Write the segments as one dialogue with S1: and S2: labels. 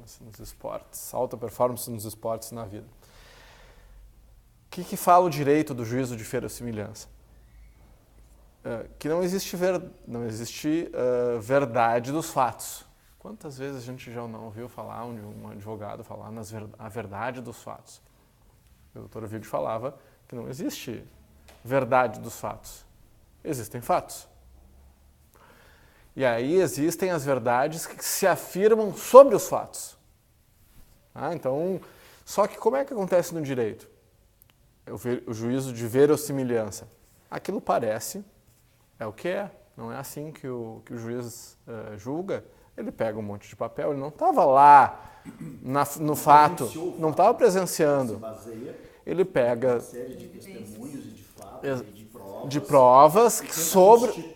S1: performance nos esportes, alta performance nos esportes na vida. O que fala o direito do juízo de verossimilhança? Que não existe verdade dos fatos. Quantas vezes a gente já não ouviu falar, um advogado falar a verdade dos fatos? O doutor Ovidio falava que não existe verdade dos fatos. Existem fatos. E aí existem as verdades que se afirmam sobre os fatos. Então, só que como é que acontece no direito? O juízo de verossimilhança. Aquilo parece, é o que é. Não é assim que o juiz julga. Ele pega um monte de papel, ele não estava lá no fato, não estava presenciando. Ele pega
S2: uma série de testemunhos e de fatos e
S1: de provas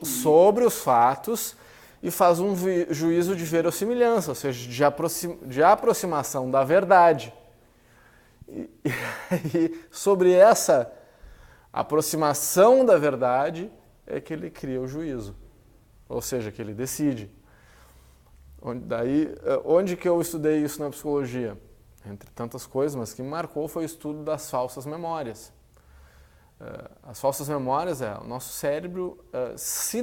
S1: sobre os fatos e faz um juízo de verossimilhança, ou seja, de aproximação da verdade. E sobre essa aproximação da verdade é que ele cria o juízo, ou seja, que ele decide. Onde que eu estudei isso na psicologia? Entre tantas coisas, mas que me marcou foi o estudo das falsas memórias. As falsas memórias o nosso cérebro, se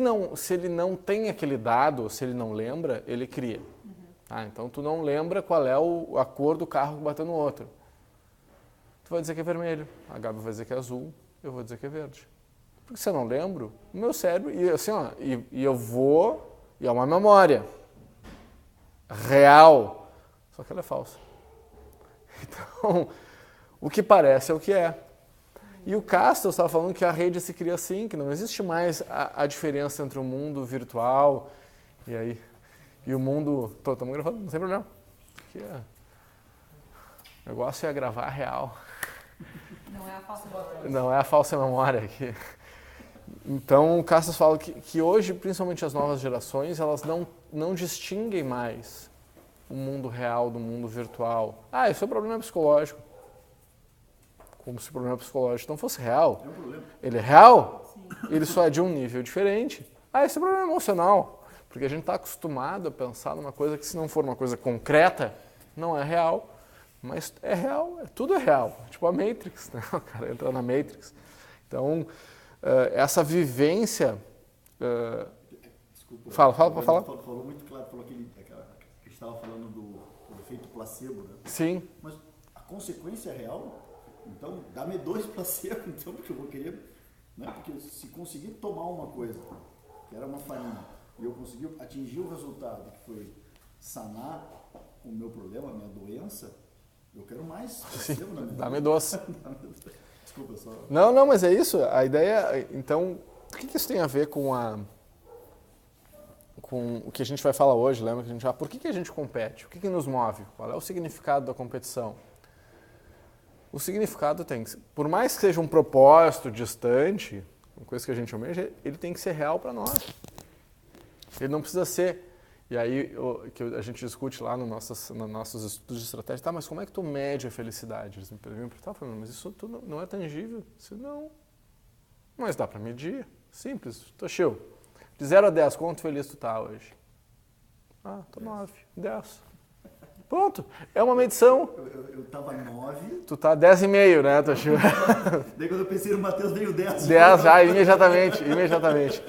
S1: ele não tem aquele dado, se ele não lembra, ele cria. Então tu não lembra qual é a cor do carro que bateu no outro. Tu vai dizer que é vermelho, a Gabi vai dizer que é azul, eu vou dizer que é verde. Porque se eu não lembro, o meu cérebro, e é uma memória real, só que ela é falsa. Então, o que parece é o que é. E o Castro estava falando que a rede se cria assim, que não existe mais a diferença entre o mundo virtual e o mundo... Estamos gravando, não tem problema. O negócio é gravar real.
S3: Não é a falsa memória.
S1: Não é a falsa memória aqui. Então, o Castro fala que hoje, principalmente as novas gerações, elas não distinguem mais o mundo real do mundo virtual. Isso é um problema psicológico. Como se o problema psicológico não fosse real.
S2: É um problema.
S1: Ele é real,
S3: Sim.
S1: Ele só é de um nível diferente. Esse é um problema emocional. Porque a gente está acostumado a pensar numa coisa que, se não for uma coisa concreta, não é real. Mas é real, tudo é real. Tipo a Matrix, né? O cara entra na Matrix. Então, essa vivência...
S2: Desculpa.
S1: Fala.
S2: Falou muito claro, falou que a gente estava falando do efeito placebo, né?
S1: Sim.
S2: Mas a consequência é real? Então, dá-me 2 placebo, então, porque eu vou querer... Né? Porque se conseguir tomar uma coisa, que era uma farinha, e eu conseguir atingir o resultado, que foi sanar o meu problema, a minha doença, eu quero mais placebo na minha vida.
S1: Dá-me doce.
S2: Desculpa, só...
S1: Não, mas é isso. A ideia... Então, o que isso tem a ver com o que a gente vai falar hoje? Lembra que a gente por que a gente compete? O que nos move? Qual é o significado da competição? O significado por mais que seja um propósito distante, uma coisa que a gente almeja, ele tem que ser real para nós. Ele não precisa ser... E aí, que a gente discute lá nos nossos estudos de estratégia, mas como é que tu mede a felicidade? Eles me perguntam, mas isso tudo não é tangível. Disse, não, mas dá para medir, simples. Toshio, de 0 a 10, quanto feliz tu tá hoje? Tô 9, 10. Pronto, é uma medição.
S2: Eu tava 9.
S1: Tu tá 10,5, né, Toshio?
S2: Daí quando eu pensei no Matheus, veio 10.
S1: 10 já, imediatamente.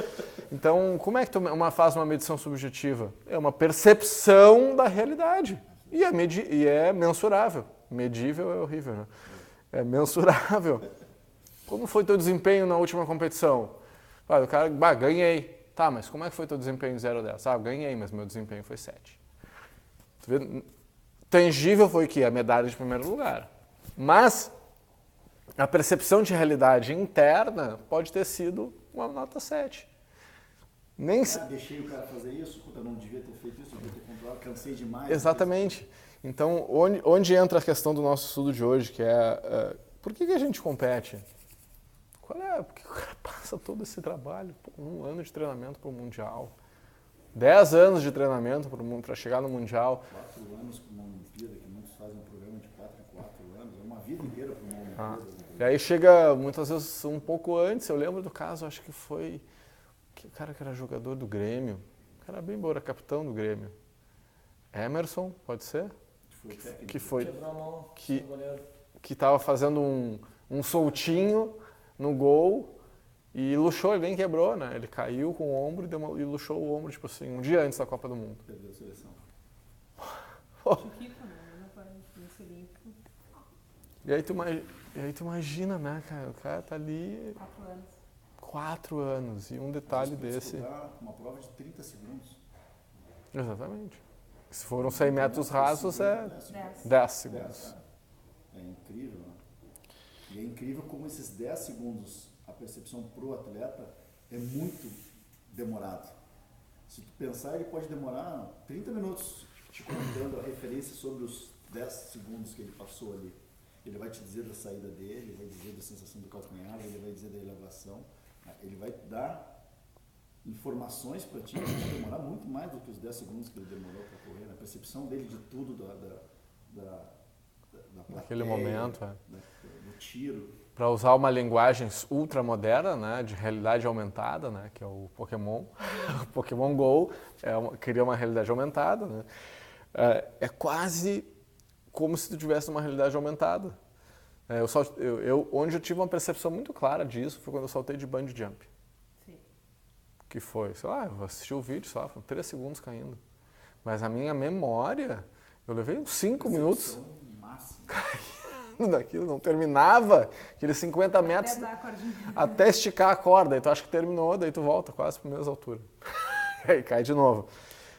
S1: Então, como é que tu faz uma medição subjetiva? É uma percepção da realidade. E é mensurável. Medível é horrível, né? É mensurável. Como foi teu desempenho na última competição? O cara, ganhei. Tá, mas como é que foi teu desempenho de 0 a 10? Ganhei, mas meu desempenho foi 7. Tu vê? Tangível foi o quê? A medalha de primeiro lugar. Mas a percepção de realidade interna pode ter sido uma nota 7.
S2: Deixei o cara fazer isso, eu não devia ter feito isso, eu devia ter controlado, cansei demais.
S1: Exatamente. Então, onde entra a questão do nosso estudo de hoje, que é por que a gente compete? Por que o cara passa todo esse trabalho? 1 ano de treinamento para o Mundial, 10 anos de treinamento para chegar no Mundial.
S2: 4 anos para uma Olimpíada, que muitos fazem um programa de 4 em 4 anos, é uma vida inteira para uma Olimpíada.
S1: E aí chega, muitas vezes, um pouco antes, eu lembro do caso, acho que foi... o cara que era jogador do Grêmio, o cara bem bom, era capitão do Grêmio. Emerson, pode ser?
S2: Foi técnico.
S1: que foi
S4: Quebrou a mão.
S1: que-
S4: do goleiro.
S1: que estava fazendo um soltinho no gol e luxou, ele nem quebrou, né? Ele caiu com o ombro e luxou o ombro, tipo assim, um dia antes da Copa do Mundo.
S2: Perdeu a seleção.
S3: Chiquito, né? Não vai nesse olímpico.
S1: E aí tu imagina, né, cara? O cara tá ali
S3: 4 anos.
S1: 4 anos e um detalhe
S2: Mas pra
S1: desse.
S2: disputar uma prova de 30 segundos.
S1: Exatamente. Se foram 100 metros rasos, é
S3: 10.
S1: 10 segundos.
S2: É incrível, né? E é incrível como esses 10 segundos, a percepção pro atleta é muito demorado. Se tu pensar, ele pode demorar 30 minutos te contando a referência sobre os 10 segundos que ele passou ali. Ele vai te dizer da saída dele, ele vai dizer da sensação do calcanhar, ele vai dizer da elevação, ele vai dar informações para ti que vai demorar muito mais do que os 10 segundos que ele demorou para correr. A percepção dele de tudo, da plateia,
S1: Naquele momento,
S2: do tiro.
S1: Para usar uma linguagem ultramoderna, né, de realidade aumentada, né, que é o Pokémon. O Pokémon GO cria uma realidade aumentada, né? É quase como se tu tivesse uma realidade aumentada. Onde eu tive uma percepção muito clara disso foi quando eu saltei de bungee jump.
S3: Sim.
S1: Que foi, sei lá, eu assisti o vídeo só, foram 3 segundos caindo. Mas a minha memória, eu levei uns 5 minutos
S2: Máximo.
S1: daquilo, não terminava aqueles 50 metros
S3: Até dar a cordinha.
S1: até esticar a corda, aí tu acha que terminou, daí tu volta quase para a mesma altura. Aí cai de novo.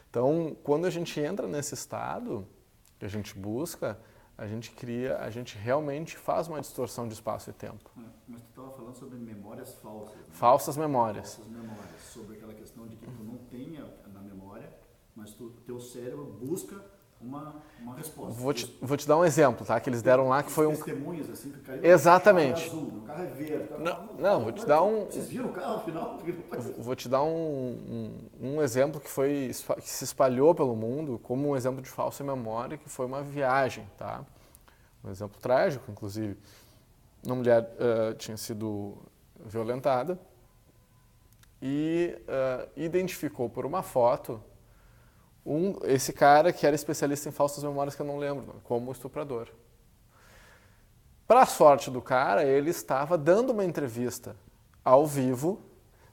S1: Então, quando a gente entra nesse estado, que a gente busca, a gente realmente faz uma distorção de espaço e tempo.
S2: Mas tu estava falando sobre memórias falsas. Né?
S1: Falsas memórias.
S2: Falsas memórias. Sobre aquela questão de que tu não tenha na memória, mas teu cérebro busca uma resposta.
S1: Vou te dar um exemplo, tá? Que eles deram lá que foi um...
S2: Testemunhos, assim, que o cara
S1: Exatamente.
S2: O carro é azul, o carro é verde.
S1: Não, vou te dar um...
S2: Vocês viram o carro no final?
S1: Vou te dar um exemplo que se espalhou pelo mundo como um exemplo de falsa memória, que foi uma viagem, tá? Um exemplo trágico, inclusive. Uma mulher tinha sido violentada e identificou por uma foto esse cara que era especialista em falsas memórias, que eu não lembro, como estuprador. Para a sorte do cara, ele estava dando uma entrevista ao vivo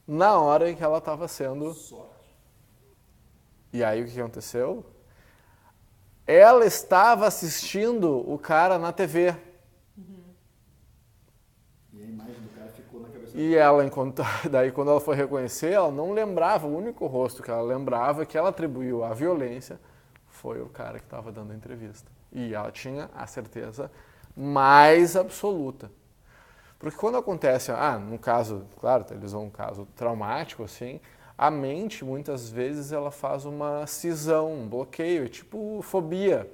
S1: na hora em que ela estava sendo...
S2: Sorte.
S1: E aí o que aconteceu? Ela estava assistindo o cara na TV.
S2: E a imagem do cara ficou na cabeça
S1: E ela, daí quando ela foi reconhecer, ela não lembrava, o único rosto que ela lembrava, que ela atribuiu à violência, foi o cara que estava dando a entrevista. E ela tinha a certeza mais absoluta. Porque quando acontece, num caso, claro, eles vão um caso traumático, assim, a mente, muitas vezes, ela faz uma cisão, um bloqueio, tipo fobia.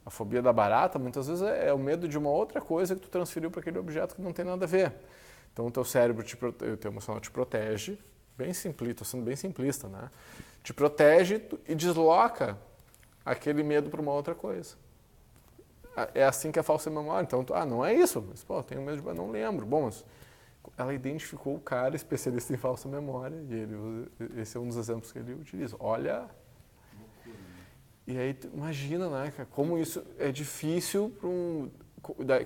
S1: A fobia da barata, muitas vezes, é o medo de uma outra coisa que tu transferiu para aquele objeto que não tem nada a ver. Então, o teu cérebro, o teu emocional te protege, bem simplista, sendo bem simplista, né? Te protege e desloca aquele medo para uma outra coisa. É assim que é a falsa memória. Então, não é isso. Mas, tenho medo de... Não lembro. Bom, mas ela identificou o cara especialista em falsa memória e esse é um dos exemplos que ele utiliza. Olha... E aí, imagina, né, como isso é difícil para um...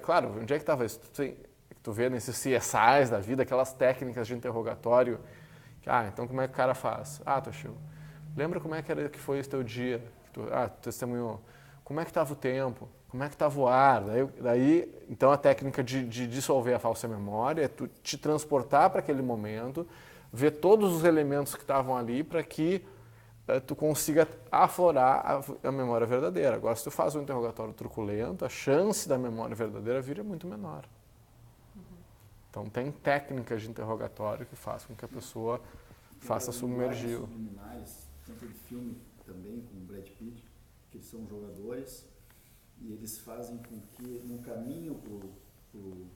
S1: Claro, onde é que estava isso? Tu vê nesses CSIs da vida, aquelas técnicas de interrogatório. Então como é que o cara faz? Toshio, lembra como é que foi esse teu dia? Tu testemunhou. Como é que estava o tempo? Como é que estava o ar? Então a técnica de dissolver a falsa memória é tu te transportar para aquele momento, ver todos os elementos que estavam ali para que tu consiga aflorar a memória verdadeira. Agora, se tu faz um interrogatório truculento, a chance da memória verdadeira vir é muito menor. Então, tem técnicas de interrogatório que fazem com que a pessoa faça submergir.
S2: Subliminares, tem aquele filme também com o Brad Pitt, que eles são jogadores e eles fazem com que no caminho pro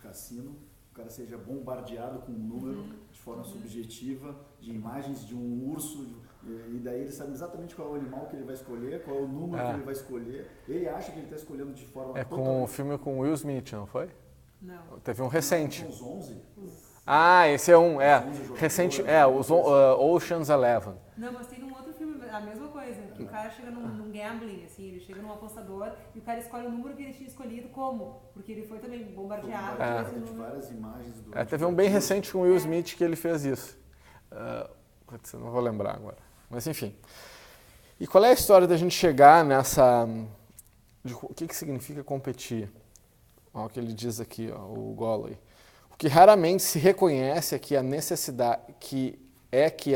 S2: cassino o cara seja bombardeado com um número de forma subjetiva, de imagens de um urso, e daí ele sabe exatamente qual é o animal que ele vai escolher, qual é o número que ele vai escolher. Ele acha que ele está escolhendo de forma
S1: com o filme com Will Smith, não foi?
S3: Não.
S1: Teve um recente.
S2: Os 11?
S1: Esse é um, recente, os Ocean's 11.
S3: Não, mas tem um outro filme, a mesma coisa. Que o cara chega num gambling, assim, ele chega num apostador e o cara escolhe o número que ele tinha escolhido. Como? Porque ele foi também bombardeado.
S2: De várias imagens do...
S1: Teve um bem recente com o Will Smith que ele fez isso. Putz, eu não vou lembrar agora. Mas enfim. E qual é a história da gente chegar nessa... o que significa competir? Ó, o que ele diz aqui, ó, o Golley. O que raramente se reconhece é que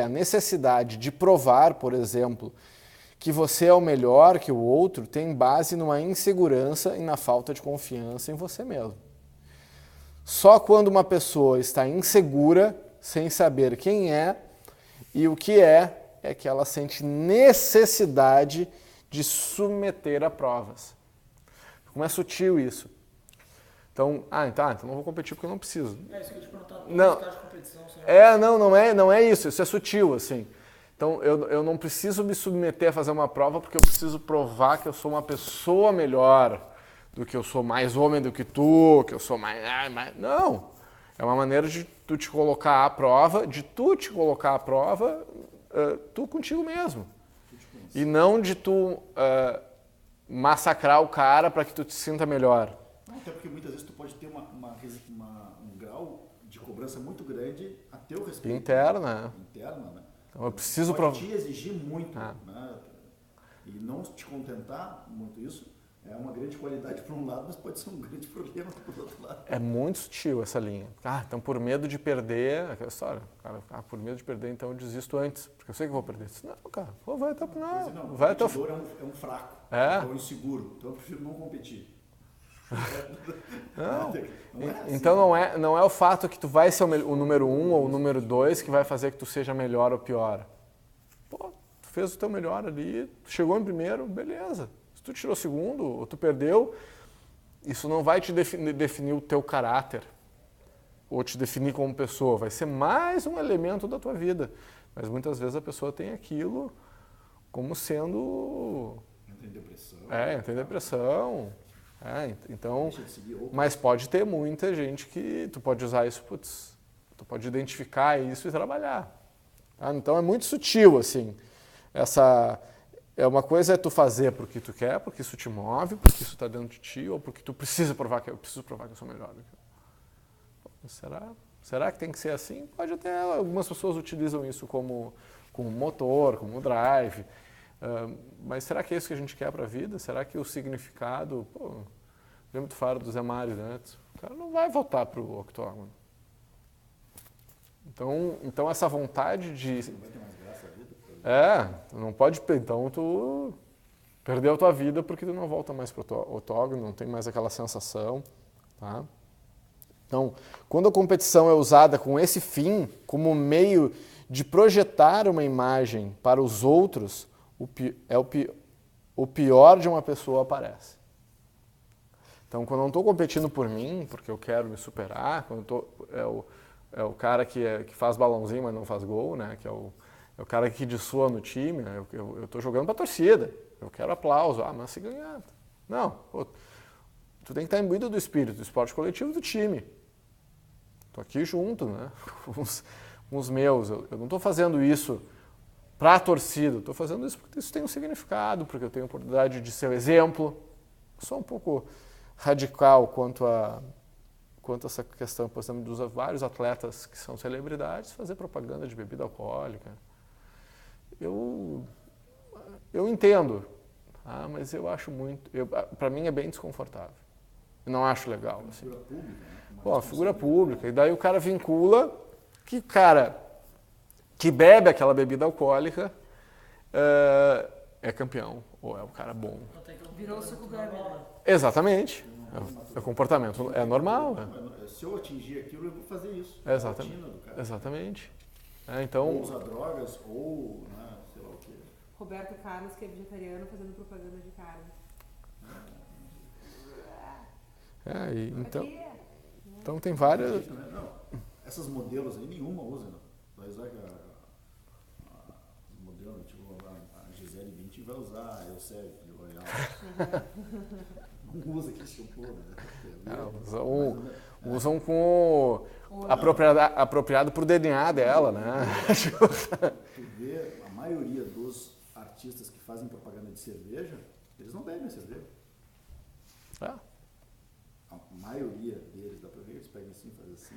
S1: a necessidade de provar, por exemplo, que você é o melhor que o outro tem base numa insegurança e na falta de confiança em você mesmo. Só quando uma pessoa está insegura, sem saber quem é e o que é que ela sente necessidade de submeter a provas. Como é sutil isso. Então, então não vou competir porque eu não preciso.
S4: É isso que eu te perguntar.
S1: Não.
S4: De competição,
S1: Não é isso. Isso é sutil, assim. Então, eu não preciso me submeter a fazer uma prova porque eu preciso provar que eu sou uma pessoa melhor, do que eu sou mais homem do que tu, que eu sou mais... Não. É uma maneira de tu te colocar à prova, tu contigo mesmo. E não de tu massacrar o cara para que tu te sinta melhor.
S2: Até porque muitas vezes tu pode ter um grau de cobrança muito grande a teu respeito.
S1: Interna,
S2: né?
S1: Então eu preciso
S2: pode te exigir muito,
S1: né?
S2: E não te contentar muito isso é uma grande qualidade por um lado, mas pode ser um grande problema por outro lado.
S1: É muito sutil essa linha. Então por medo de perder, aquela história, cara, por medo de perder, então eu desisto antes, porque eu sei que eu vou perder. Não, cara, vai até o final.
S2: Vai até o final. É um fraco, é um inseguro, então eu prefiro não competir.
S1: Não.
S2: Não é assim.
S1: Então não é o fato que tu vai ser o número 1 ou o número 2 que vai fazer que tu seja melhor ou pior. Pô, tu fez o teu melhor ali, tu chegou em primeiro, beleza. Se tu tirou segundo ou tu perdeu, isso não vai te definir o teu caráter ou te definir como pessoa. Vai ser mais um elemento da tua vida. Mas muitas vezes a pessoa tem aquilo como sendo...
S2: Entra em depressão.
S1: Entra em depressão. Então, mas pode ter muita gente que tu pode usar isso, tu pode identificar isso e trabalhar. Tá? Então é muito sutil, assim. Uma coisa é tu fazer porque tu quer, porque isso te move, porque isso está dentro de ti, ou porque tu precisa provar que eu sou melhor. Será que tem que ser assim? Pode até, algumas pessoas utilizam isso como motor, como drive. Mas será que é isso que a gente quer para a vida? Será que o significado... lembra do faro do Zé Mário, né? O cara não vai voltar para o octógono. Então essa vontade de...
S2: Não vai ter mais graça a vida?
S1: Não pode... Então tu perdeu a tua vida porque tu não volta mais para o octógono, não tem mais aquela sensação, tá? Então, quando a competição é usada com esse fim, como meio de projetar uma imagem para os outros... o pior de uma pessoa aparece. Então, quando eu não estou competindo por mim, porque eu quero me superar, quando é o cara que faz balãozinho, mas não faz gol, né? Que é o cara que dessoa no time, né? Eu estou jogando para a torcida, eu quero aplauso, mas se ganhar... Não, tu tem que estar imbuído do espírito, do esporte coletivo do time. Estou aqui junto, né? Com os meus, eu não estou fazendo isso para a torcida, estou fazendo isso porque isso tem um significado, porque eu tenho a oportunidade de ser o exemplo. Sou um pouco radical quanto a essa questão, por exemplo, dos vários atletas que são celebridades fazer propaganda de bebida alcoólica. Eu entendo, tá? Mas eu acho muito... Para mim é bem desconfortável. Eu não acho legal. Assim.
S2: Figura pública, né?
S1: Figura pública. E daí o cara vincula que o cara que bebe aquela bebida alcoólica é campeão, ou é o cara bom.
S3: Virou o suco Gabriel.
S1: Exatamente. É comportamento, é normal.
S2: Se eu atingir aquilo, eu vou fazer isso.
S1: Exatamente.
S2: Ou usar drogas, ou sei lá o quê.
S3: Roberto Carlos, que é vegetariano, fazendo propaganda de carne.
S1: Então tem várias...
S2: Não, essas modelos aí, nenhuma usa. Vai usar os modelos, tipo a Gisele Bündchen vai usar a Eusébio de L'Oréal. Não usa aquele shampoo, né?
S1: Usam com apropriado pro DNA dela, né?
S2: Tu vê a maioria dos artistas artistas que fazem propaganda de cerveja, eles não bebem a cerveja.
S1: É.
S2: A maioria deles, dá pra ver, eles pegam assim, fazem assim.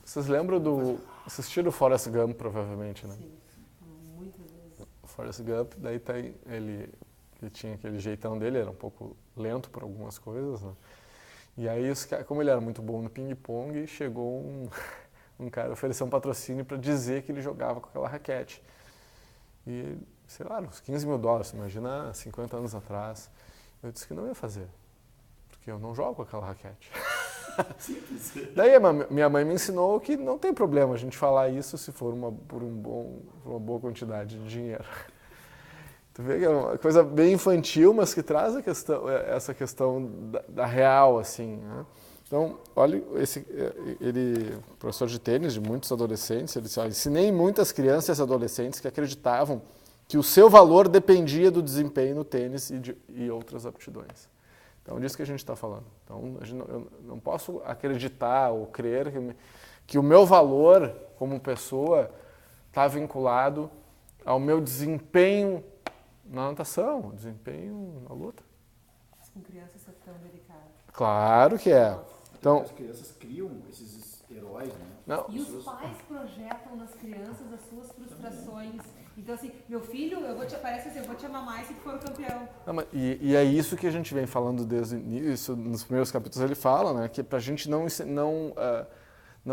S1: Vocês lembram do... Assistiram o Forrest Gump, provavelmente, né?
S3: Sim, muitas vezes.
S1: O Forrest Gump, daí tem ele tinha aquele jeitão dele, era um pouco lento por algumas coisas, né? E aí, como ele era muito bom no ping-pong, chegou um cara ofereceu um patrocínio para dizer que ele jogava com aquela raquete. E, sei lá, uns $15 mil, imagina 50 anos atrás. Eu disse que não ia fazer, porque eu não jogo com aquela raquete.
S2: Simples.
S1: Daí minha mãe me ensinou que não tem problema a gente falar isso se for por uma boa quantidade de dinheiro. Tu vê que é uma coisa bem infantil, mas que traz essa questão da real, assim, né? Então, olha, ele, professor de tênis de muitos adolescentes, ele disse, ensinei muitas crianças e adolescentes que acreditavam que o seu valor dependia do desempenho no tênis e outras aptidões. Então, disso que a gente está falando. Então, eu não posso acreditar ou crer que o meu valor como pessoa está vinculado ao meu desempenho na natação, desempenho na luta.
S3: Mas com crianças é tão delicado.
S1: Claro que é. Então,
S2: as crianças criam esses heróis, né?
S1: Não.
S3: E os pais projetam nas crianças as suas frustrações. Então, assim, meu filho, parece assim, eu vou te amar mais se tu for campeão.
S1: Não, e é isso que a gente vem falando desde o início, nos primeiros capítulos ele fala, né, que pra gente não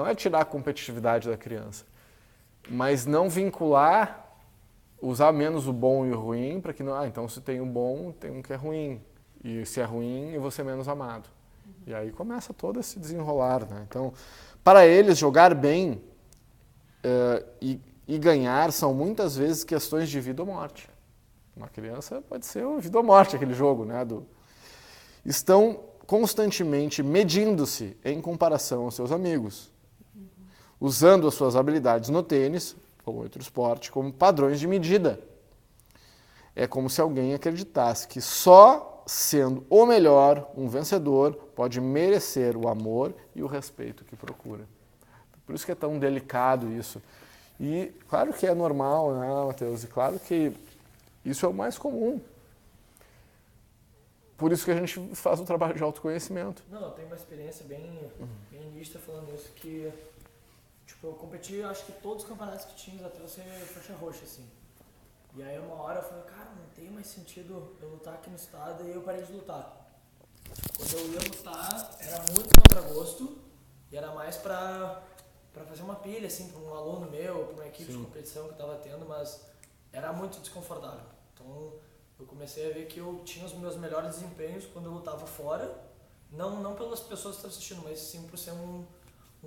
S1: é tirar a competitividade da criança, mas não vincular, usar menos o bom e o ruim, para que não, então se tem um bom, tem um que é ruim, e se é ruim, eu vou ser menos amado. E aí começa todo esse desenrolar, né? Então, para eles, jogar bem e ganhar são muitas vezes questões de vida ou morte. Uma criança pode ser vida ou morte, aquele jogo, né? Estão constantemente medindo-se em comparação aos seus amigos, usando as suas habilidades no tênis, ou outro esporte, como padrões de medida. É como se alguém acreditasse que só sendo o melhor, um vencedor, pode merecer o amor e o respeito que procura. Por isso que é tão delicado isso. E claro que é normal, né, Matheus? E claro que isso é o mais comum. Por isso que a gente faz o trabalho de autoconhecimento.
S4: Não, eu tenho uma experiência bem nítida falando isso, que tipo, eu competi, acho que todos os campeonatos que tinha até eu ser faixa roxa, assim. E aí uma hora eu falei, cara, não tem mais sentido eu lutar aqui no estado, e aí eu parei de lutar. Quando eu ia lutar, era muito contra gosto, e era mais pra fazer uma pilha, assim, pra um aluno meu, pra uma equipe de competição que eu tava tendo, mas era muito desconfortável. Então eu comecei a ver que eu tinha os meus melhores desempenhos quando eu lutava fora, não pelas pessoas que estavam assistindo, mas sim por ser um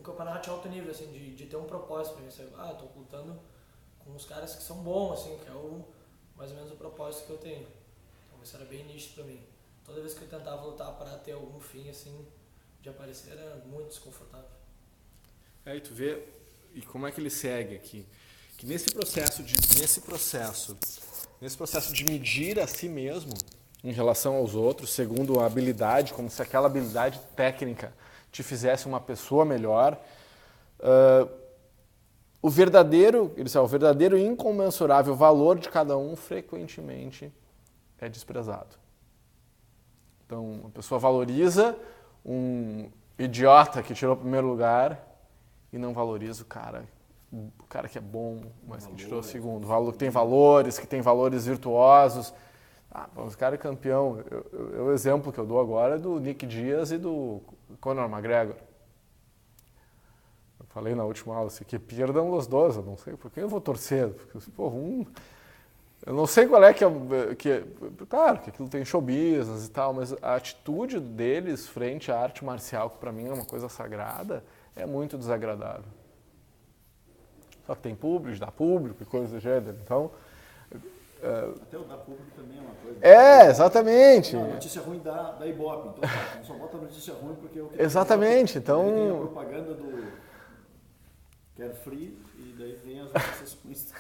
S4: campeonato de alto nível, assim, de ter um propósito pra mim. Eu tô lutando com os caras que são bons, assim, que é mais ou menos o propósito que eu tenho. Então isso era bem nítido pra mim. Toda vez que eu tentava lutar para ter algum fim, assim, de aparecer, era muito desconfortável.
S1: Aí tu vê, e como é que ele segue aqui? Que nesse processo de medir a si mesmo em relação aos outros, segundo a habilidade, como se aquela habilidade técnica te fizesse uma pessoa melhor, o verdadeiro e incomensurável valor de cada um frequentemente é desprezado. Então, a pessoa valoriza um idiota que tirou o primeiro lugar e não valoriza o cara que é bom, mas que tirou o segundo. Que tem valores virtuosos. O cara é campeão. O exemplo que eu dou agora é do Nick Diaz e do Conor McGregor. Eu falei na última aula assim, que perdam os dois, eu não sei por quem eu vou torcer. Porque, eu não sei qual é claro que aquilo tem show business e tal, mas a atitude deles frente à arte marcial, que para mim é uma coisa sagrada, é muito desagradável. Só que tem público, dá público e coisas do gênero. Então,
S2: até o dar público também é uma coisa.
S1: Exatamente.
S2: Não, notícia ruim da Ibope. Então, só bota notícia ruim porque eu quero.
S1: Exatamente. Então,
S2: tem a propaganda do Carefree e daí vem as notícias ruins.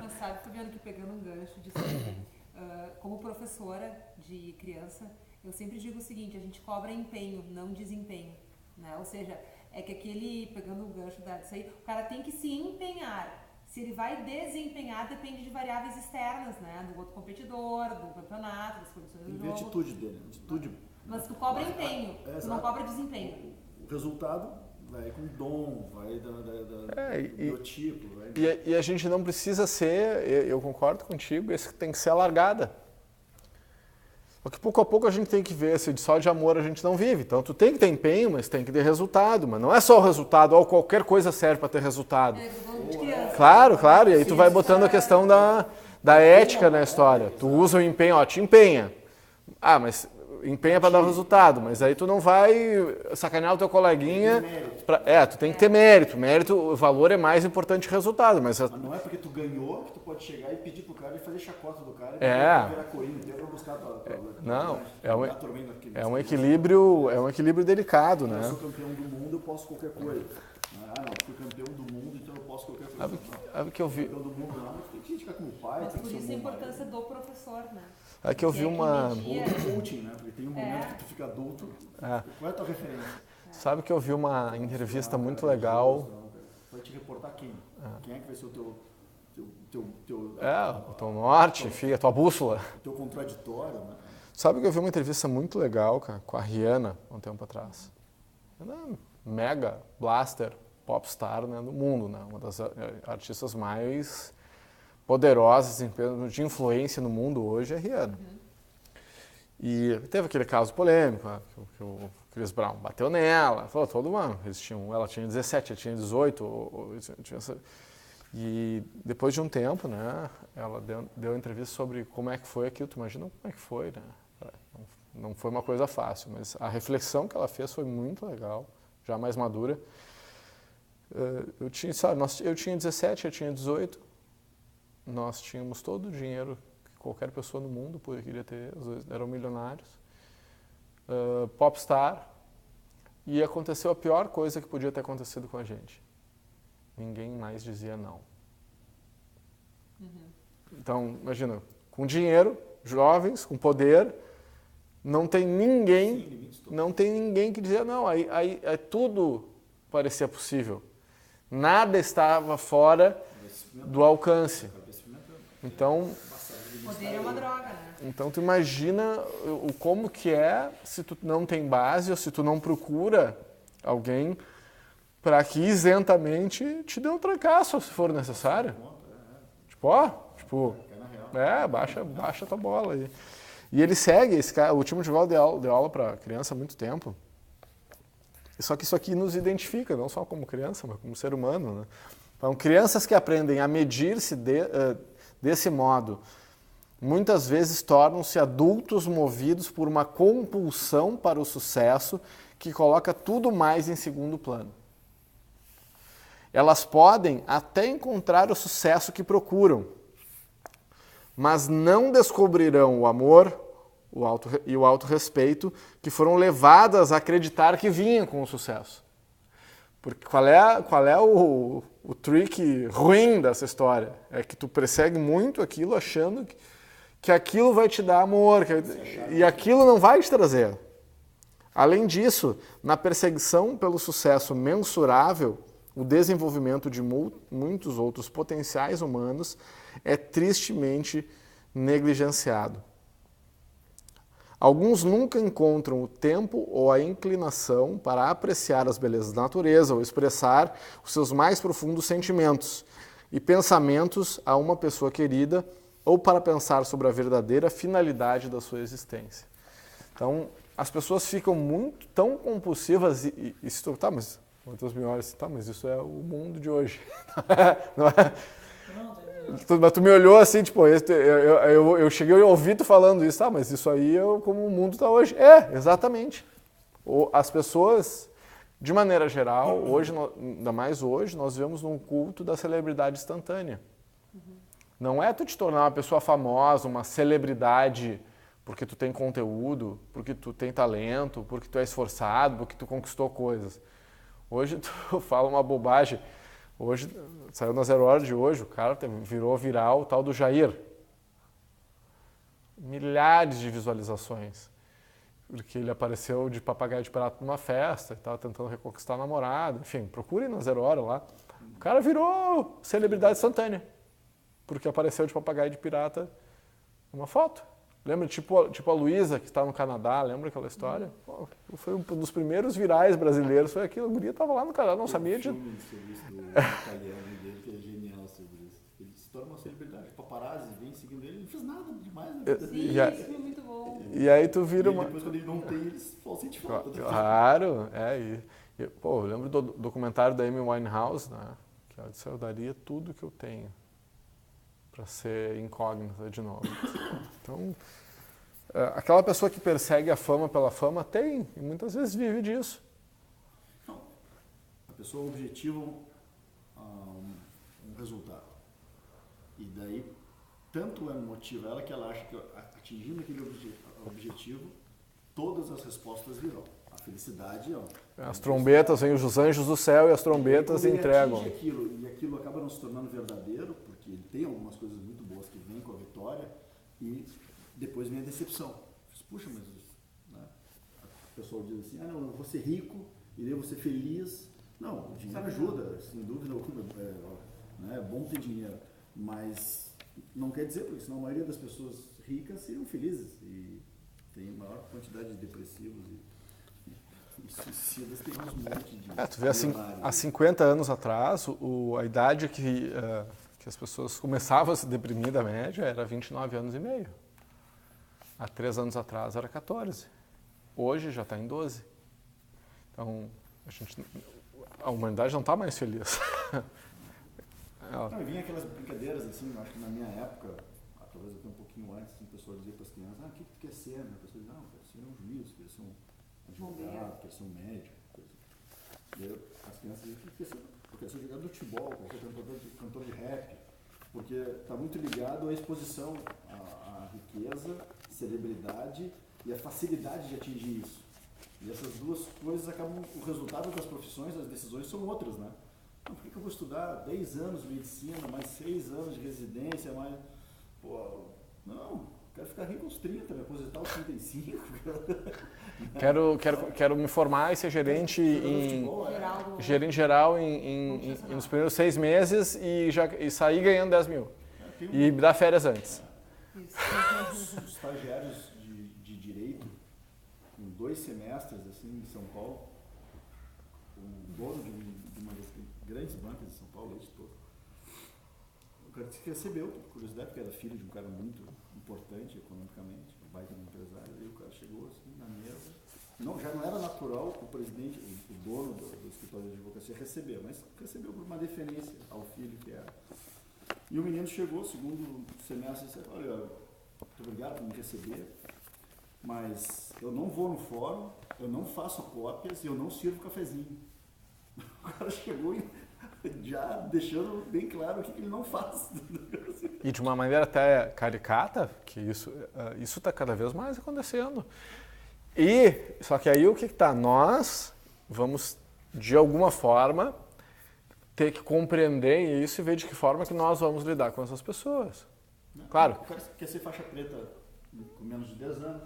S3: Mas sabe, tô vendo que pegando um gancho disso, como professora de criança, eu sempre digo o seguinte, a gente cobra empenho, não desempenho, né? Ou seja, é que pegando o gancho disso aí, o cara tem que se empenhar. Se ele vai desempenhar depende de variáveis externas, né? Do outro competidor, do campeonato, das condições do
S2: E
S3: jogo.
S2: a atitude dele. Atitude,
S3: Mas tu cobra empenho, tu não
S2: exato.
S3: cobra desempenho.
S2: O resultado vai com dom, vai do biotipo. Vai...
S1: E a gente não precisa ser, eu concordo contigo, esse tem que ser a largada. Porque pouco a pouco a gente tem que ver se só de amor a gente não vive. Então tu tem que ter empenho, mas tem que ter resultado. Mas não é só o resultado, ou qualquer coisa serve para ter resultado. Claro, e aí tu vai botando a questão da ética na história. Tu usa o empenho, ó, te empenha. Ah, mas empenha para dar resultado, mas aí tu não vai sacanear o teu coleguinha. Tu tem que ter mérito. Mérito, o valor é mais importante que o resultado. Mas
S2: não é porque tu ganhou que tu pode chegar e pedir pro cara e fazer chacota do cara e virar corinho, pra buscar
S1: não, é um equilíbrio delicado, né?
S2: Eu sou campeão do mundo, eu posso qualquer coisa. Ah, não, fui campeão do mundo, então eu posso qualquer coisa.
S1: Sabe que eu vi.
S2: Campeão do mundo, não, tem que ficar como pai.
S3: Mas por isso a importância do professor, né?
S1: É que eu vi uma...
S2: Ou do coaching, né? Porque tem um momento que tu fica adulto. Qual é a tua referência?
S1: Sabe que eu vi uma entrevista muito legal.
S2: Vai te reportar quem? Quem é que vai ser o teu
S1: o teu norte, a tua bússola.
S2: O teu contraditório, né?
S1: Sabe que eu vi uma entrevista muito legal, cara, com a Rihanna, um tempo atrás. Ela é mega blaster, popstar, né, do mundo, né? Uma das artistas mais poderosas em termos de influência no mundo hoje é a Rihanna. E teve aquele caso polêmico, né, que o Chris Brown bateu nela, falou todo mundo, ela tinha 17, ele tinha 18, e depois de um tempo, né, ela deu entrevista sobre como é que foi aquilo, tu imagina como é que foi, né? Não foi uma coisa fácil, mas a reflexão que ela fez foi muito legal, já mais madura. Eu tinha 17, eu tinha 18, nós tínhamos todo o dinheiro que qualquer pessoa no mundo queria ter, os dois eram milionários, popstar, e aconteceu a pior coisa que podia ter acontecido com a gente. Ninguém mais dizia não. Então, imagina, com dinheiro, jovens, com poder, não tem ninguém que dizia não. Aí tudo parecia possível. Nada estava fora do alcance. Então,
S3: Poder é uma droga, né?
S1: Então tu imagina como que é se tu não tem base ou se tu não procura alguém para que isentamente te dê um trancaço se for necessário. Baixa tua bola aí. E ele segue, esse cara, o Timothy Hall deu aula para criança há muito tempo. Só que isso aqui nos identifica, não só como criança, mas como ser humano, né? Então, crianças que aprendem a medir-se desse modo, muitas vezes tornam-se adultos movidos por uma compulsão para o sucesso que coloca tudo mais em segundo plano. Elas podem até encontrar o sucesso que procuram, mas não descobrirão o amor e o autorrespeito que foram levadas a acreditar que vinham com o sucesso. Porque qual é o trick ruim dessa história? É que tu persegue muito aquilo achando que aquilo vai te dar amor, e aquilo não vai te trazer. Além disso, na perseguição pelo sucesso mensurável, o desenvolvimento de muitos outros potenciais humanos é tristemente negligenciado. Alguns nunca encontram o tempo ou a inclinação para apreciar as belezas da natureza ou expressar os seus mais profundos sentimentos e pensamentos a uma pessoa querida ou para pensar sobre a verdadeira finalidade da sua existência. Então, as pessoas ficam tão compulsivas e se tu, tá, mas Matheus me olha assim, tá, mas isso é o mundo de hoje. Não é? Mas tu me olhou assim, tipo, eu cheguei a ouvir tu falando isso, tá, mas isso aí é como o mundo está hoje. É, exatamente. As pessoas, de maneira geral, hoje, ainda mais hoje, nós vivemos num culto da celebridade instantânea. Não é tu te tornar uma pessoa famosa, uma celebridade, porque tu tem conteúdo, porque tu tem talento, porque tu é esforçado, porque tu conquistou coisas. Hoje tu fala uma bobagem. Hoje, saiu na 0 Hora de hoje, o cara virou viral, o tal do Jair. Milhares de visualizações. porque ele apareceu de papagaio de pirata numa festa e estava tentando reconquistar a namorada. Enfim, procurem na 0 Hora lá. O cara virou celebridade instantânea, porque apareceu de papagaio de pirata numa foto. Lembra, tipo a Luísa, que está no Canadá, lembra aquela história? Pô, foi um dos primeiros virais brasileiros, foi aquilo. A guria estava lá no Canadá, não sabia de...
S2: Tem um filme sobre isso do italiano dele, que é genial sobre isso. Ele se torna uma celebridade. Paparazzi vem seguindo ele, ele não fez nada demais na vida dele.
S3: Sim, isso foi muito bom.
S1: E aí tu vira
S2: E
S1: uma...
S2: depois, quando ele não tem, eles sente falta.
S1: Claro, pô, eu lembro do documentário da Amy Winehouse, né? Que ela disse, eu daria tudo que eu tenho para ser incógnita de novo. Então, aquela pessoa que persegue a fama pela fama tem, e muitas vezes vive disso.
S2: Não. A pessoa objetiva um resultado. E daí, tanto motiva ela que ela acha que atingindo aquele objetivo, todas as respostas virão. A felicidade, ó.
S1: As trombetas, vêm os anjos do céu e as trombetas
S2: ele
S1: entregam.
S2: atinge aquilo, e aquilo acaba não se tornando verdadeiro, porque ele tem algumas coisas muito boas que vêm com a vitória, e depois vem a decepção. Puxa, mas né, a pessoa diz assim, não, eu vou ser rico, e daí eu vou ser feliz. Não, o dinheiro ajuda, sem dúvida alguma, é bom ter dinheiro, mas não quer dizer, porque senão a maioria das pessoas ricas seriam felizes, e tem maior quantidade de depressivos e suicidas, tem uns monte de...
S1: Tu vê, há 50 anos atrás, a idade que as pessoas começavam a se deprimir da média era 29 anos e meio. Há 3 anos atrás era 14. Hoje já está em 12. Então, a humanidade não está mais feliz.
S2: Não, e vinha aquelas brincadeiras, assim, eu acho que na minha época, talvez até um pouquinho antes, assim, o pessoal dizia para as crianças, o que tu quer ser? A pessoa dizia, não, quero ser um juiz, quero ser um advogado, quero ser um médico. Coisa. E aí, as crianças diziam, eu quero ser jogador de futebol, quero ser cantor de rap, porque está muito ligado à exposição, à riqueza, celebridade e a facilidade de atingir isso. E essas duas coisas acabam, o resultado das profissões, das decisões são outras, né? Então, por que eu vou estudar 10 anos de medicina, mais 6 anos de residência, mais... Pô, não, quero ficar rico aos 30, me aposentar aos 35.
S1: Quero me formar e ser gerente gerente geral nos primeiros 6 meses e sair ganhando 10 mil. E dar férias antes.
S2: Os estagiários de direito, com 2 semestres assim, em São Paulo, o dono de uma das grandes bancas de São Paulo, editor, o cara disse que recebeu, por curiosidade, porque era filho de um cara muito importante economicamente, um baita empresário, e o cara chegou assim na mesa. Já não era natural o presidente, o dono do escritório de advocacia receber, mas recebeu por uma deferência ao filho que era. E o menino chegou, segundo semestre, e disse, olha, muito obrigado por me receber, mas eu não vou no fórum, eu não faço cópias e eu não sirvo cafezinho. O cara chegou já deixando bem claro o que ele não faz.
S1: E de uma maneira até caricata, que isso está cada vez mais acontecendo. Só que aí o que está? Nós vamos, de alguma forma, ter que compreender isso e ver de que forma que nós vamos lidar com essas pessoas. Claro.
S2: O cara quer ser faixa preta com menos de 10 anos.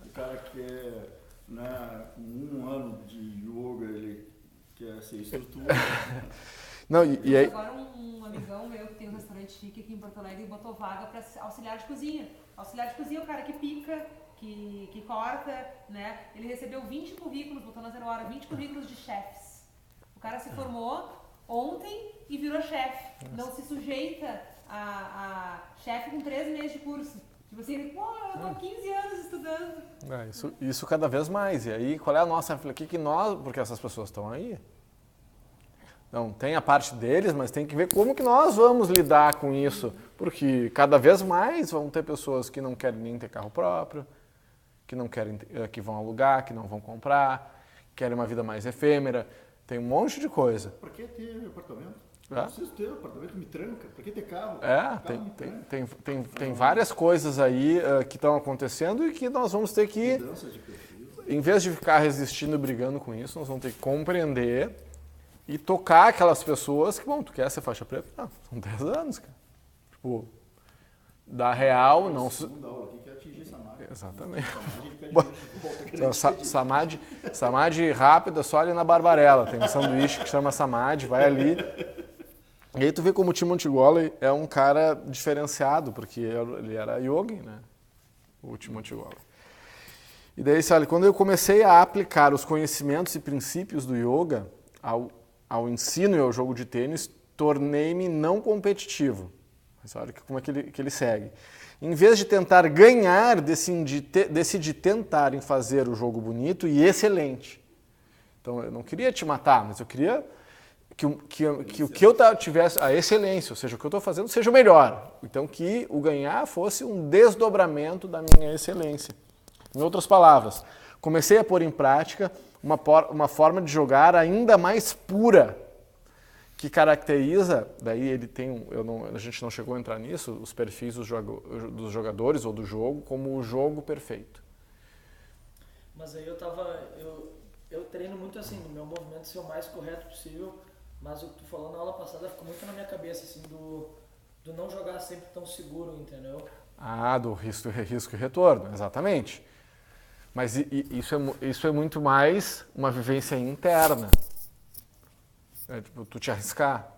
S2: O cara quer, né, com 1 ano de yoga, ele quer ser estrutura.
S1: Não, e aí...
S3: Agora um amigão meu que tem um restaurante chique aqui em Porto Alegre botou vaga para auxiliar de cozinha. Auxiliar de cozinha é o cara que pica, que corta, né? Ele recebeu 20 currículos, botou na 0 Hora, 20 currículos de chefes. O cara se formou ontem e virou chefe. Não se sujeita a chefe com 13 meses de curso. Tipo assim, ele, pô, eu tô há 15 anos estudando.
S1: Isso cada vez mais. E aí, qual é a nossa... Porque essas pessoas estão aí. Não, tem a parte deles, mas tem que ver como que nós vamos lidar com isso. Porque cada vez mais vão ter pessoas que não querem nem ter carro próprio, que não querem, que vão alugar, que não vão comprar, querem uma vida mais efêmera. Tem um monte de coisa.
S2: Por que ter apartamento? Não preciso ter apartamento, me tranca. Por que ter carro?
S1: Tem várias coisas aí que estão acontecendo e que nós vamos ter que, em vez de ficar resistindo e brigando com isso, nós vamos ter que compreender e tocar aquelas pessoas que, bom, tu quer ser faixa preta? Não, são 10 anos, cara. Tipo, da real, não...
S2: Segunda aula aqui, quer atingir essa marca.
S1: Aí. Exatamente.
S2: Samadhi
S1: Samadhi rápida, só ali na Barbarella. Tem um sanduíche que chama Samadhi, vai ali. E aí tu vê como o Timothy Goley é um cara diferenciado, porque ele era yogi, né? O Timothy Goley. E daí, sabe, quando eu comecei a aplicar os conhecimentos e princípios do yoga ao ensino e ao jogo de tênis, tornei-me não competitivo. Mas olha como é que ele segue. Em vez de tentar ganhar, decidi tentar em fazer o jogo bonito e excelente. Então, eu não queria te matar, mas eu queria que o que eu tivesse a excelência, ou seja, o que eu estou fazendo seja o melhor. Então, que o ganhar fosse um desdobramento da minha excelência. Em outras palavras, comecei a pôr em prática uma forma de jogar ainda mais pura, que caracteriza, daí ele tem, a gente não chegou a entrar nisso, os perfis dos jogadores ou do jogo, como o jogo perfeito.
S4: Mas aí eu treino muito assim, no meu movimento ser o mais correto possível, mas o que tu falou na aula passada ficou muito na minha cabeça, assim, do não jogar sempre tão seguro, entendeu?
S1: Do risco e retorno, exatamente. Mas isso é muito mais uma vivência interna. É tipo, tu te arriscar.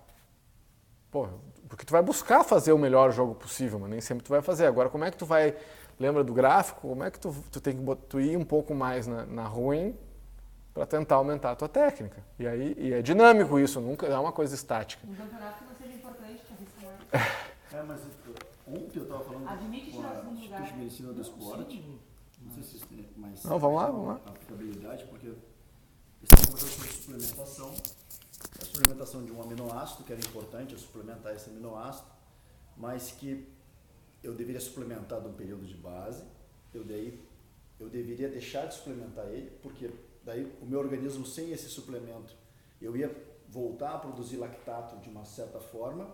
S1: Pô, porque tu vai buscar fazer o melhor jogo possível, mas nem sempre tu vai fazer. Agora, como é que tu vai... Lembra do gráfico? Como é que tu tem que ir um pouco mais na ruim para tentar aumentar a tua técnica? E é dinâmico isso, nunca é uma coisa estática.
S3: Um campeonato que não seja importante para arriscar.
S2: mas ontem eu estava falando
S3: Admite
S2: com
S3: tirar o
S2: a
S3: segundo lugar.
S2: Instituto de Medicina do Esporte. Não sei se isso tem mais...
S1: Não, vamos lá.
S2: Aplicabilidade, porque estamos conversando sobre suplementação. A suplementação de um aminoácido, que era importante, eu suplementar esse aminoácido, mas que eu deveria suplementar de um período de base, eu deveria deixar de suplementar ele, porque daí o meu organismo sem esse suplemento, eu ia voltar a produzir lactato de uma certa forma,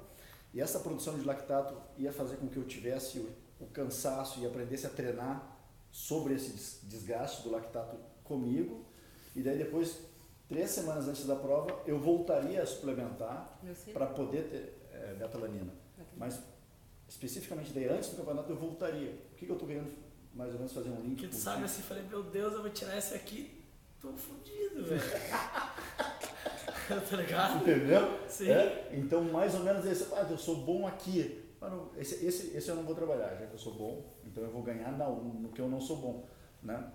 S2: e essa produção de lactato ia fazer com que eu tivesse o cansaço e aprendesse a treinar sobre esse desgaste do lactato comigo, e daí depois, 3 semanas antes da prova, eu voltaria a suplementar para poder ter betalanina. Mas, especificamente daí, antes do campeonato, eu voltaria. O que eu estou querendo, mais ou menos, fazer um link?
S4: Que tu sabe assim, falei, meu Deus, eu vou tirar esse aqui, tô fudido, velho. Tá ligado?
S2: Entendeu?
S4: Sim.
S2: Então, mais ou menos, eu sou bom aqui. Mano, esse eu não vou trabalhar, já que eu sou bom, então eu vou ganhar no que eu não sou bom. Né?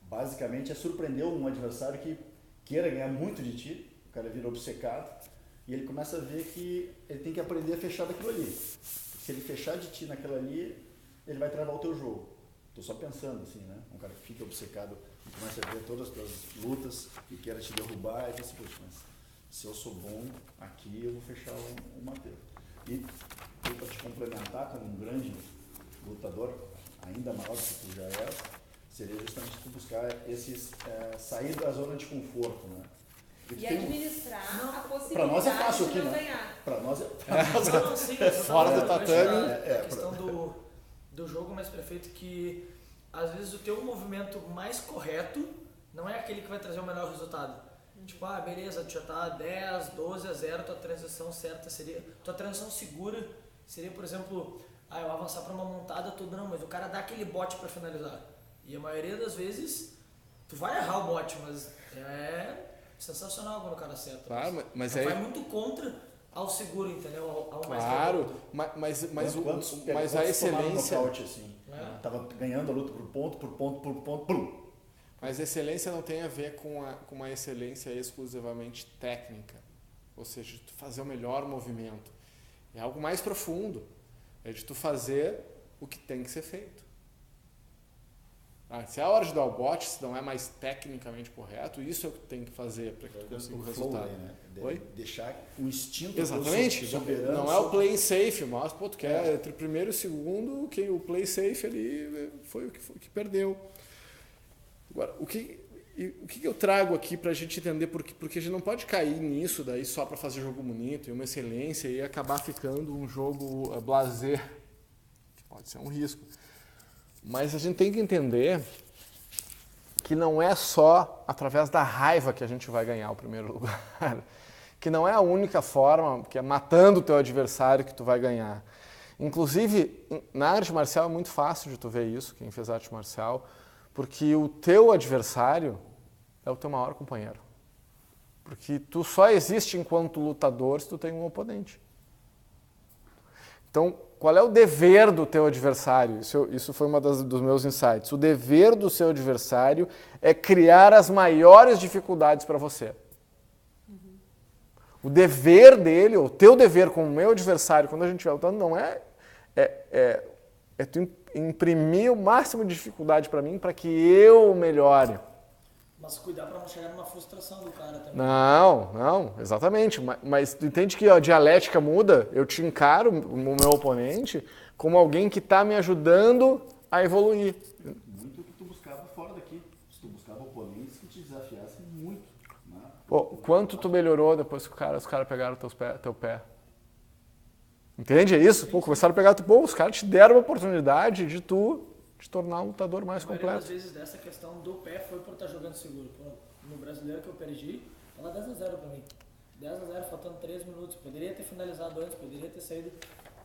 S2: Basicamente, é surpreender um adversário que queira ganhar muito de ti, o cara vira obcecado, e ele começa a ver que ele tem que aprender a fechar daquilo ali. Se ele fechar de ti naquela ali, ele vai travar o teu jogo. Tô só pensando assim, né? Um cara que fica obcecado e começa a ver todas as tuas lutas e queira te derrubar, e diz assim, poxa, mas se eu sou bom aqui, eu vou fechar o Matheus. E para te complementar como um grande lutador, ainda maior do que tu já és, seria justamente tu buscar sair da zona de conforto, né?
S3: E administrar a possibilidade
S2: pra nós é fácil
S3: de
S2: aqui,
S3: não
S2: né?
S3: ganhar.
S2: Para nós
S4: Não, sim,
S1: Fora do tatame.
S4: A questão do jogo mais perfeito, que às vezes o teu movimento mais correto não é aquele que vai trazer o melhor resultado. Tipo, beleza, tu já tá 10, 12 a 0, tua transição certa seria... Tua transição segura seria, por exemplo, eu avançar pra uma montada toda, não, mas o cara dá aquele bote pra finalizar. E a maioria das vezes, tu vai errar o bote, mas é sensacional quando o cara acerta.
S1: Claro, mas
S4: vai muito contra ao seguro, entendeu? Ao mais
S1: claro,
S4: correto.
S1: mas a excelência...
S2: Nocaute, assim. Tava ganhando a luta por ponto, plum.
S1: Mas excelência não tem a ver com uma excelência exclusivamente técnica, ou seja, de tu fazer o melhor movimento. É algo mais profundo, é de tu fazer o que tem que ser feito. Se é a hora de dar o bote, se não é mais tecnicamente correto, isso é o que tu tem que fazer para que tu consiga o resultado.
S2: Né?
S1: Oi?
S2: Deixar o instinto
S1: exatamente,
S2: soberano.
S1: Não é o play safe, mas tu quer entre o primeiro e o segundo, o play safe ali foi o que perdeu. Agora, o que eu trago aqui para a gente entender, porque a gente não pode cair nisso daí só para fazer jogo bonito e uma excelência e acabar ficando um jogo blasé, que pode ser um risco. Mas a gente tem que entender que não é só através da raiva que a gente vai ganhar o primeiro lugar, que não é a única forma, que é matando o teu adversário que tu vai ganhar. Inclusive, na arte marcial é muito fácil de tu ver isso, quem fez arte marcial, porque o teu adversário é o teu maior companheiro. Porque tu só existe enquanto lutador se tu tem um oponente. Então, qual é o dever do teu adversário? Isso foi dos meus insights. O dever do seu adversário é criar as maiores dificuldades para você. O dever dele, o teu dever como meu adversário, quando a gente estiver lutando, não é tu imprimir o máximo de dificuldade para mim para que eu melhore.
S4: Mas cuidar para não chegar numa frustração do cara também.
S1: Não, exatamente. Mas tu entende que a dialética muda? Eu te encaro, o meu oponente, como alguém que está me ajudando a evoluir.
S2: Muito o que tu buscava fora daqui. Tu buscava oponentes que te desafiassem muito. Né?
S1: Pô, quanto tu melhorou depois que os caras pegaram teu pé? Entende? É isso? Pô, começaram a pegar os caras te deram a oportunidade de tu te tornar um lutador mais completo.
S4: Às vezes dessa questão do pé foi por estar jogando seguro. No brasileiro que eu perdi, tava 10-0 pra mim. 10-0, faltando 3 minutos. Poderia ter finalizado antes, poderia ter saído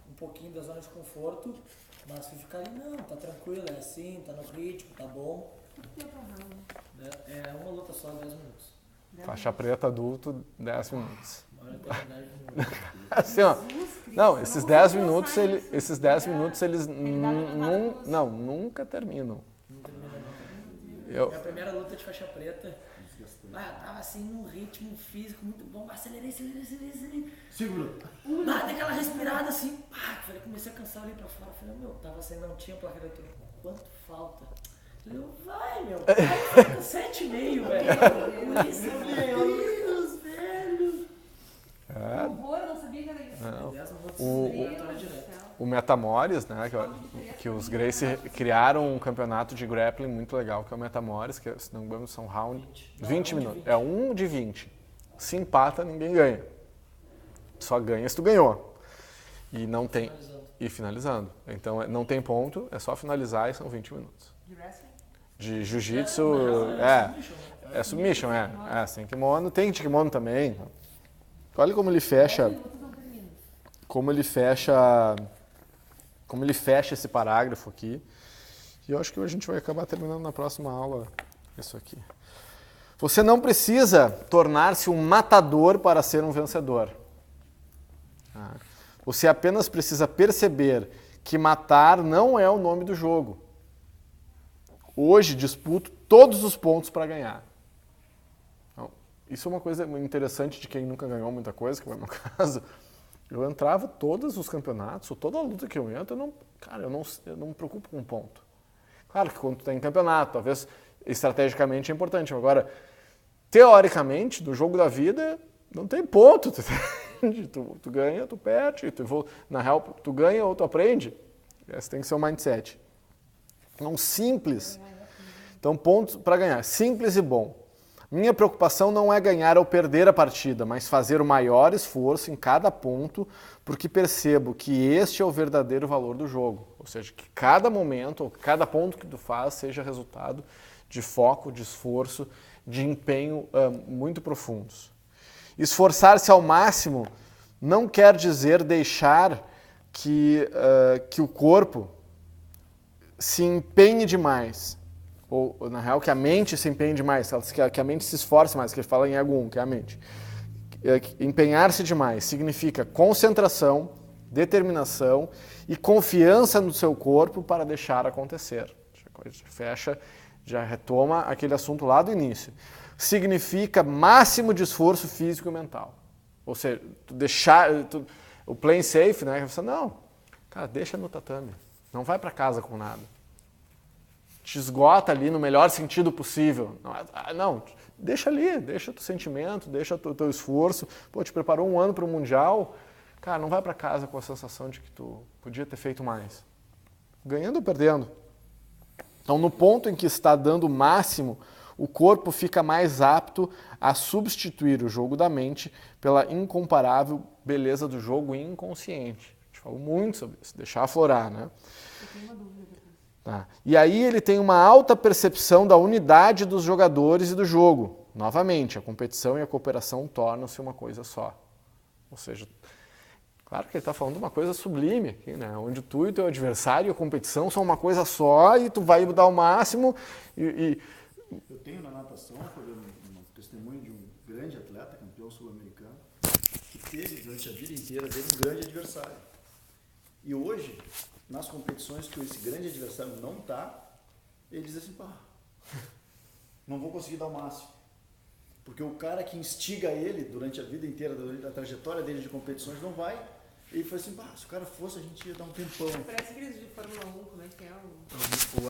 S4: um pouquinho da zona de conforto, mas se ficar ali, não, tá tranquilo, é assim, tá no ritmo, tá bom. É uma luta só, 10 minutos.
S1: Faixa preta adulto, 10 minutos.
S4: Maior eternidade do mundo.
S1: Assim, ó. Não, esses 10 minutos, eles nunca terminam.
S4: Não termina não. Minha primeira luta de faixa preta, eu tava assim num ritmo físico muito bom, acelerei.
S2: Segura.
S4: Nada, aquela respirada assim, falei, comecei a cansar ali pra fora, falei, tava assim, não tinha placa eletrônica, quanto falta? Falei, falta 7,5, velho. Meu Deus, velho.
S3: Horror, eu não sabia que era isso.
S1: O Metamores, né, que os Gracie criaram um campeonato de grappling muito legal, que é o Metamores, que se não me engano são 20 minutos. É 1 de 20. Se empata, ninguém ganha. Só ganha se tu ganhou. E não tem... E finalizando. Então não tem ponto, é só finalizar e são 20 minutos.
S3: De wrestling?
S1: De jiu-jitsu, é submission, sem kimono. Tem de kimono também. Olha como ele fecha... Como ele fecha esse parágrafo aqui. E eu acho que a gente vai acabar terminando na próxima aula isso aqui. Você não precisa tornar-se um matador para ser um vencedor. Você apenas precisa perceber que matar não é o nome do jogo. Hoje disputo todos os pontos para ganhar. Então, isso é uma coisa interessante de quem nunca ganhou muita coisa, que foi o meu caso. Eu entrava todos os campeonatos, ou toda a luta que eu entro, eu não me preocupo com ponto. Claro que quando tu tem campeonato, talvez estrategicamente é importante. Agora, teoricamente, no jogo da vida, não tem ponto. Tu ganha, tu perde. Na real, tu ganha ou tu aprende. Esse tem que ser o mindset. Então, simples. Então, pontos para ganhar. Simples e bom. Minha preocupação não é ganhar ou perder a partida, mas fazer o maior esforço em cada ponto, porque percebo que este é o verdadeiro valor do jogo. Ou seja, que cada momento, ou cada ponto que tu faz, seja resultado de foco, de esforço, de empenho muito profundos. Esforçar-se ao máximo não quer dizer deixar que o corpo se empenhe demais. Ou, na real, que a mente se empenhe demais, que a mente se esforce mais, que ele fala em ego 1, que é a mente. Empenhar-se demais significa concentração, determinação e confiança no seu corpo para deixar acontecer. Fecha, já retoma aquele assunto lá do início. Significa máximo de esforço físico e mental. Ou seja, o playing safe, né? Você não, cara, deixa no tatame, não vai para casa com nada. Te esgota ali no melhor sentido possível. Não, deixa ali, deixa o teu sentimento, deixa o teu esforço. Pô, te preparou um ano para o Mundial, cara, não vai para casa com a sensação de que tu podia ter feito mais. Ganhando ou perdendo. Então, no ponto em que está dando o máximo, o corpo fica mais apto a substituir o jogo da mente pela incomparável beleza do jogo inconsciente. A gente falou muito sobre isso, deixar aflorar, né?
S3: Eu tenho uma dúvida depois.
S1: Tá. E aí ele tem uma alta percepção da unidade dos jogadores e do jogo. Novamente, a competição e a cooperação tornam-se uma coisa só. Ou seja, Claro que ele está falando de uma coisa sublime aqui, né? Onde tu e o teu adversário e a competição são uma coisa só e tu vai dar o máximo
S2: Eu tenho na natação, um testemunho de um grande atleta, campeão sul-americano, que teve durante a vida inteira dele um grande adversário. E hoje, nas competições que esse grande adversário não está, ele diz assim, pá, não vou conseguir dar o máximo. Porque o cara que instiga ele durante a vida inteira, durante a trajetória dele de competições, não vai. Ele foi assim, pá, se o cara fosse, a gente ia dar um tempão.
S3: Parece aqueles de Fórmula 1, como é que é?